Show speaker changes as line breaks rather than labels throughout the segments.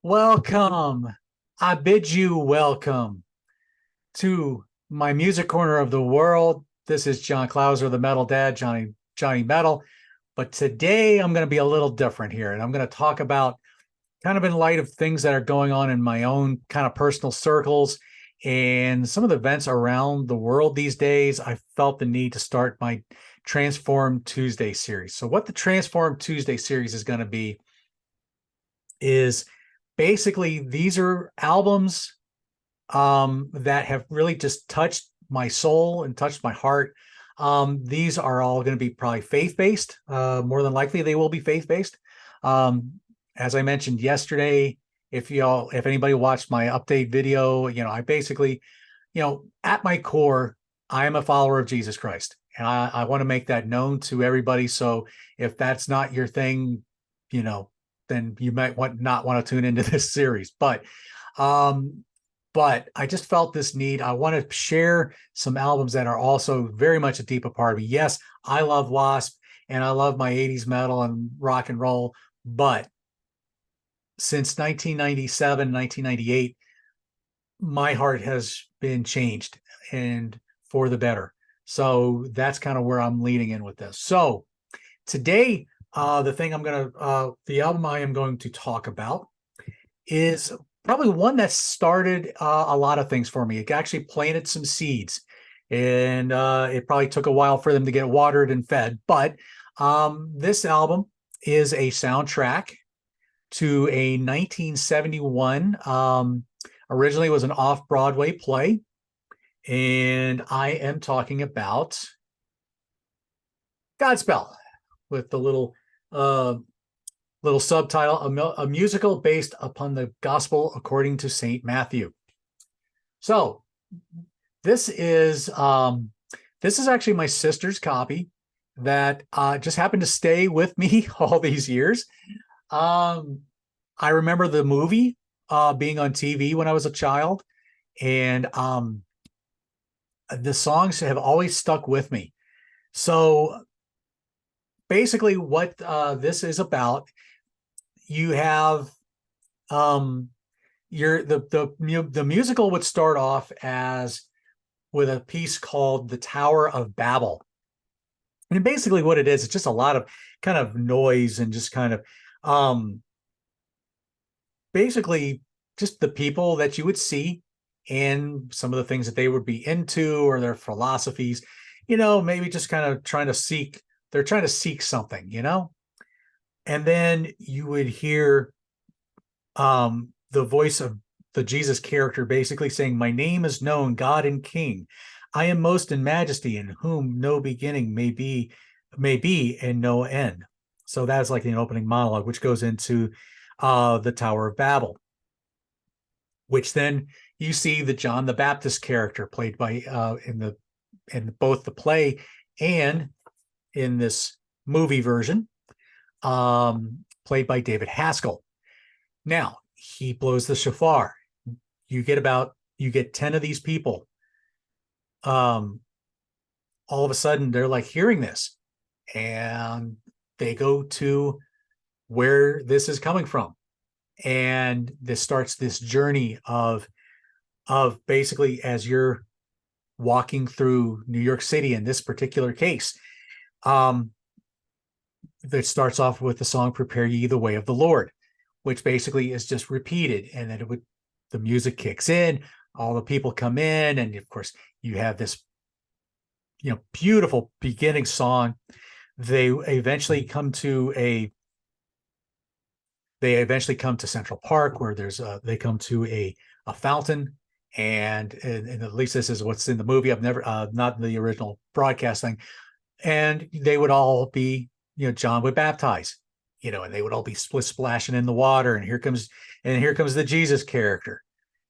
Welcome. I bid you welcome to my music corner of the world. This is John Clauser, the Metal Dad, Johnny Metal. But today I'm going to be a little different here, and I'm going to talk about kind of in light of things that are going on in my own kind of personal circles and some of the events around the world these days. I felt the need to start my Transform Tuesday series. So, what the Transform Tuesday series is going to be is basically these are albums that have really just touched my soul and touched my heart. These are all going to be probably faith-based. More than likely, they will be faith-based. As I mentioned yesterday, if anybody watched my update video, I basically, at my core, I am a follower of Jesus Christ, and I want to make that known to everybody. So if that's not your thing, then you might not want to tune into this series. Um, but I just felt this need. I want to share some albums that are also very much a deeper part of me. Yes, I love Wasp and I love my 80s metal and rock and roll, but since 1997, 1998, my heart has been changed and for the better. So that's kind of where I'm leading in with this. So today, the album I am going to talk about is probably one that started a lot of things for me. It actually planted some seeds, and it probably took a while for them to get watered and fed. But this album is a soundtrack to a 1971. Originally, was an off-Broadway play, and I am talking about Godspell with the little subtitle, a musical based upon the gospel according to St. Matthew. So this is actually my sister's copy that just happened to stay with me all these years. I remember the movie being on TV when I was a child, and the songs have always stuck with me. So basically what this is about, you have the musical would start off as with a piece called The Tower of Babel. And basically what it is, it's just a lot of kind of noise and just kind of basically just the people that you would see and some of the things that they would be into or their philosophies, maybe just kind of they're trying to seek something, and then you would hear the voice of the Jesus character basically saying, "My name is known, God and King. I am most in majesty, in whom no beginning may be, and no end." So that's like the opening monologue, which goes into the Tower of Babel, which then you see the John the Baptist character played by in both the play and in this movie version, played by David Haskell. Now, he blows the shofar. You get 10 of these people. All of a sudden, they're like hearing this, and they go to where this is coming from. And this starts this journey of basically, as you're walking through New York City in this particular case, that starts off with the song "Prepare Ye the Way of the Lord," which basically is just repeated, and then the music kicks in, all the people come in, and of course you have this beautiful beginning song. They eventually come to Central Park, where they come to a fountain, and at least this is what's in the movie. I've never not in the original broadcast thing, and they would all be, John would baptize, and they would all be splashing in the water, and here comes the Jesus character,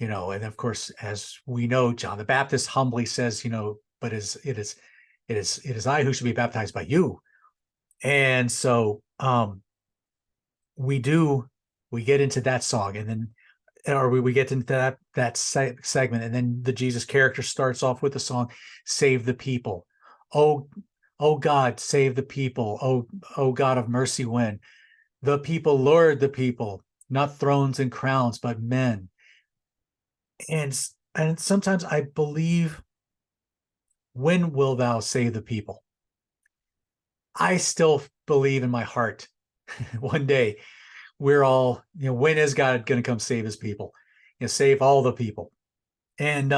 and of course, as we know, John the Baptist humbly says, but it is I who should be baptized by you. And so we get into that song, and then we get into that segment, and then the Jesus character starts off with the song "Save the People." Oh God, save the people. Oh God of mercy, when the people, Lord, the people, not thrones and crowns, but men. And and sometimes I believe, when will thou save the people? I still believe in my heart one day we're all, when is God going to come save his people? Save all the people. And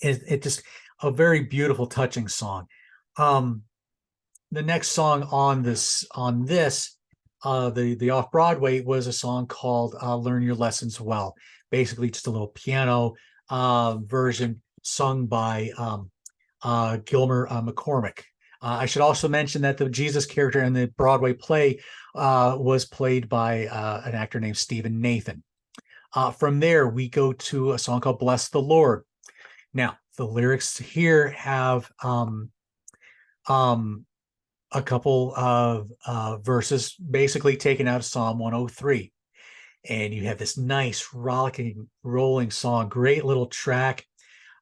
it just a very beautiful, touching song. Um, the next song on the off Broadway was a song called "Learn Your Lessons Well." Basically, just a little piano version sung by Gilmer McCormick. I should also mention that the Jesus character in the Broadway play was played by an actor named Stephen Nathan. From there, we go to a song called "Bless the Lord." Now, the lyrics here have a couple of verses basically taken out of Psalm 103. And you have this nice, rollicking, rolling song, great little track.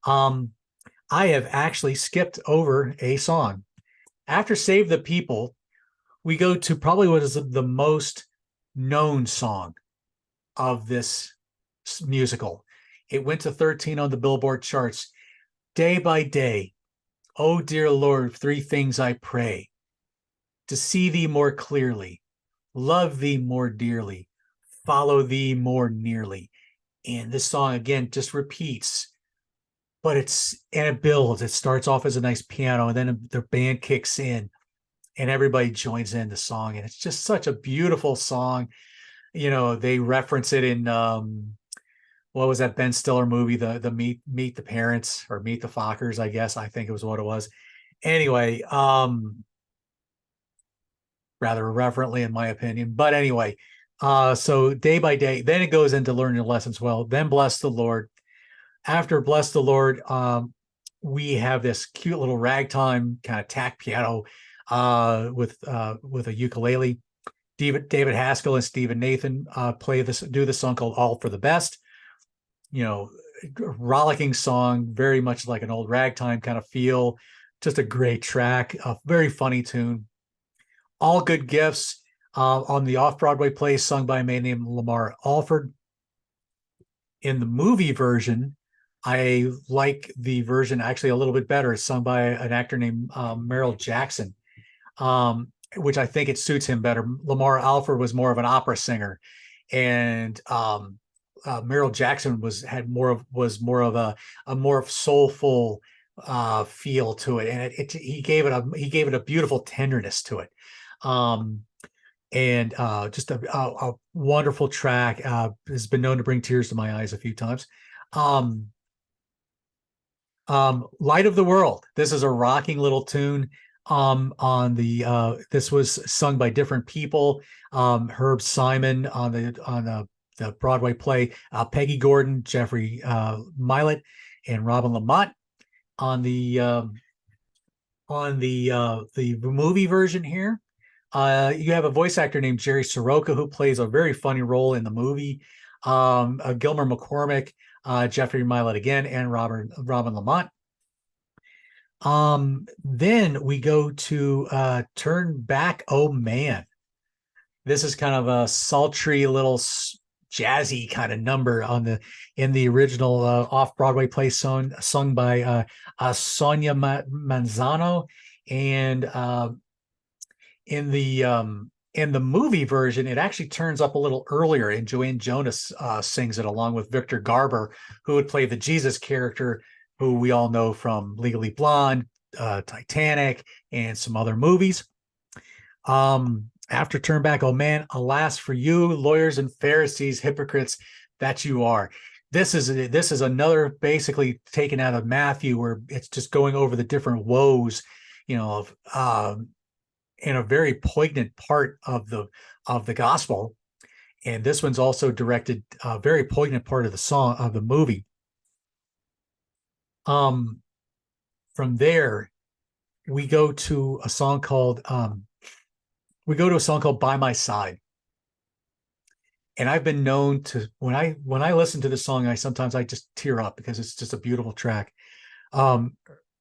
I have actually skipped over a song. After Save the People, we go to probably what is the most known song of this musical. It went to 13 on the Billboard charts. Day by day, oh dear Lord, three things I pray: to see thee more clearly, love thee more dearly, follow thee more nearly. And this song again just repeats, but it builds. It starts off as a nice piano, and then the band kicks in and everybody joins in the song. And it's just such a beautiful song. They reference it in what was that Ben Stiller movie, the Meet the Parents, or Meet the Fockers, I guess. I think it was what it was. Anyway, rather irreverently in my opinion. But anyway, so day by day, then it goes into Learn Your Lessons Well, then Bless the Lord. After Bless the Lord, we have this cute little ragtime kind of tack piano with a ukulele. David Haskell and Stephen Nathan do this song called "All for the Best." Rollicking song, very much like an old ragtime kind of feel. Just a great track, a very funny tune. All Good Gifts on the off-Broadway play, sung by a man named Lamar Alford. In the movie version, I like the version actually a little bit better. It's sung by an actor named Merrill Jackson, which I think it suits him better. Lamar Alford was more of an opera singer, and Merrill Jackson was more of a more soulful feel to it, and he gave it a beautiful tenderness to it. And just a wonderful track. Has been known to bring tears to my eyes a few times. Light of the World. This is a rocking little tune. This was sung by different people. Herb Simon on the Broadway play, Peggy Gordon, Jeffrey Milett, and Robin Lamont. On the movie version here, you have a voice actor named Jerry Soroka who plays a very funny role in the movie. Gilmer McCormick, Jeffrey Milett again, and Robin Lamont. Then we go to Turn Back, Oh Man. This is kind of a sultry little jazzy kind of number in the original off-Broadway play sung by Sonia Manzano, and in the movie version, it actually turns up a little earlier, and Joanne Jonas sings it along with Victor Garber, who would play the Jesus character, who we all know from Legally Blonde, Titanic, and some other movies. After Turn Back, Oh Man, alas for you, lawyers and Pharisees, hypocrites that you are. This is another basically taken out of Matthew, where it's just going over the different woes, of in a very poignant part of the gospel. And this one's also directed a very poignant part of the song of the movie. From there, we go to a song called By My Side. And I've been known to, when I listen to this song, I just tear up because it's just a beautiful track.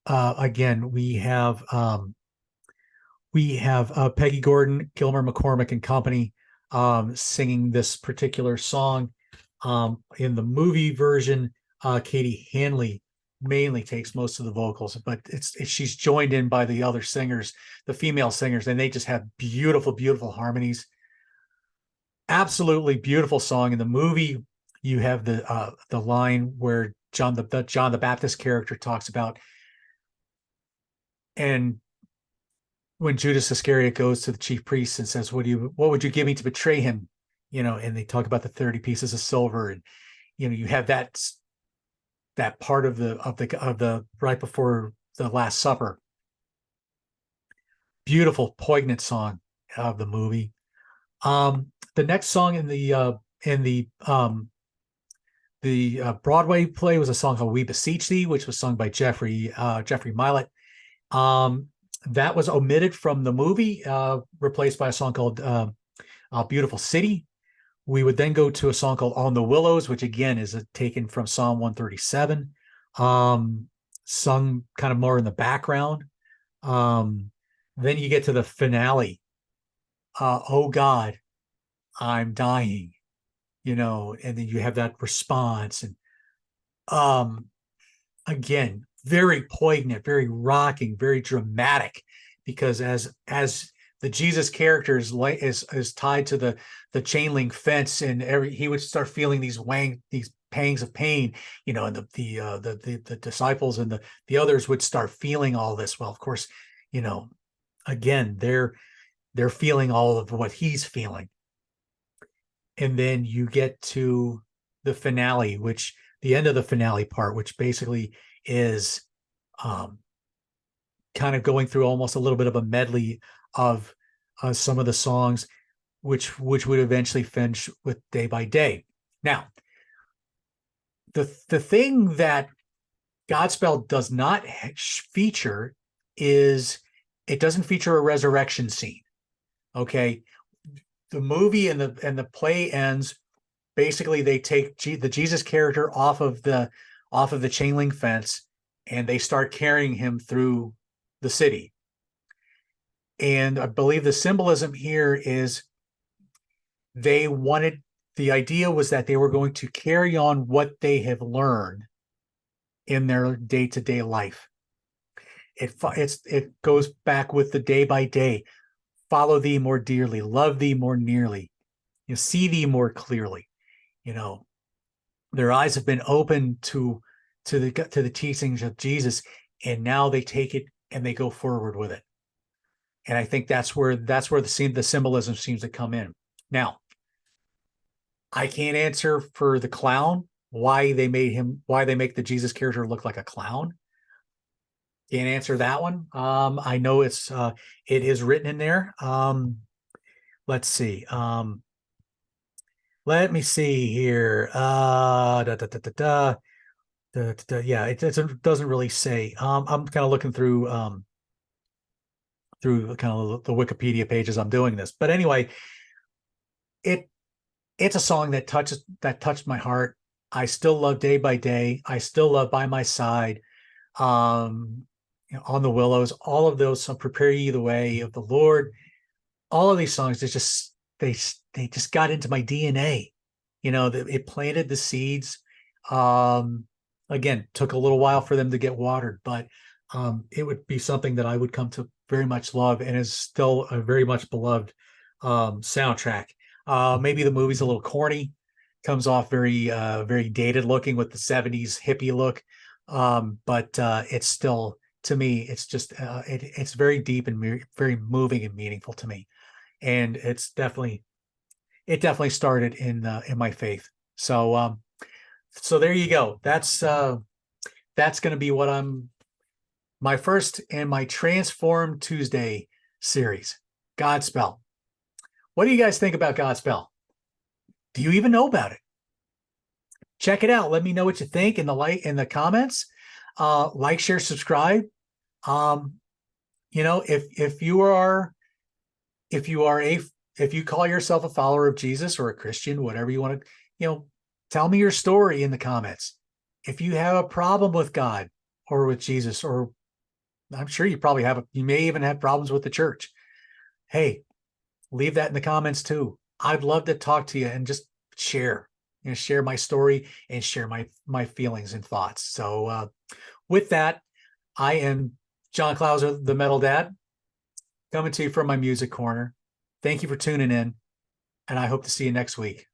Again, we have Peggy Gordon, Gilmer McCormick and company. singing this particular song. In the movie version, Katie Hanley mainly takes most of the vocals, but she's joined in by the other singers, the female singers, and they just have beautiful, beautiful harmonies. Absolutely beautiful song. In the movie, you have the line where John the Baptist character talks about, and when Judas Iscariot goes to the chief priests and says, what would you give me to betray him? And they talk about the 30 pieces of silver, and you have that part of the right before the Last Supper. Beautiful, poignant song of the movie. The next song in the Broadway play was a song called "We Beseech Thee," which was sung by Jeffrey Milett. That was omitted from the movie, replaced by a song called "Beautiful City." We would then go to a song called "On the Willows," which again is taken from Psalm 137, sung kind of more in the background. Then you get to the finale. "Oh God, I'm dying," and then you have that response. And again, very poignant, very rocking, very dramatic, because as the Jesus character is tied to the chain link fence, and he would start feeling these pangs of pain, and the disciples and the others would start feeling all this. Well, of course, again, they're feeling all of what he's feeling. And then you get to the finale, the end of the finale part, which basically is kind of going through almost a little bit of a medley of some of the songs, which would eventually finish with "Day by Day." Now, the thing that Godspell does not feature is it doesn't feature a resurrection scene. Okay, the movie and the play ends. Basically, they take the Jesus character off of the chain link fence, and they start carrying him through the city. And I believe the symbolism here is the idea was that they were going to carry on what they have learned in their day-to-day life. It goes back with the day by day. Follow thee more dearly, love thee more nearly, see thee more clearly. Their eyes have been opened to the teachings of Jesus, and now they take it and they go forward with it. And I think that's where the symbolism seems to come in. Now, I can't answer for the clown why they make the Jesus character look like a clown. Can't answer that one. I know it is written in there. Let's see. Let me see here. Yeah, it doesn't really say. I'm kind of looking through kind of the Wikipedia pages I'm doing this. But anyway, it's a song that touched my heart. I still love "Day by Day." I still love "By My Side." "On the Willows," all of those, "Some Prepare Ye the Way of the Lord." All of these songs, they just got into my DNA. It planted the seeds. Again, took a little while for them to get watered, but it would be something that I would come to very much love, and is still a very much beloved soundtrack. Maybe the movie's a little corny, comes off very very dated looking with the 70s hippie look, but it's still, to me, it's just it's very deep and very moving and meaningful to me, and it definitely started in my faith. So there you go. That's going to be my first in my Transform Tuesday series, Godspell. What do you guys think about Godspell? Do you even know about it? Check it out. Let me know what you think in the comments. Like, share, subscribe. If you call yourself a follower of Jesus or a Christian, whatever you want to, tell me your story in the comments. If you have a problem with God or with Jesus, or I'm sure you may even have problems with the church. Hey, leave that in the comments too. I'd love to talk to you and just share, share my story and share my feelings and thoughts. So with that, I am John Clauser, the Metal Dad, coming to you from my music corner. Thank you for tuning in, and I hope to see you next week.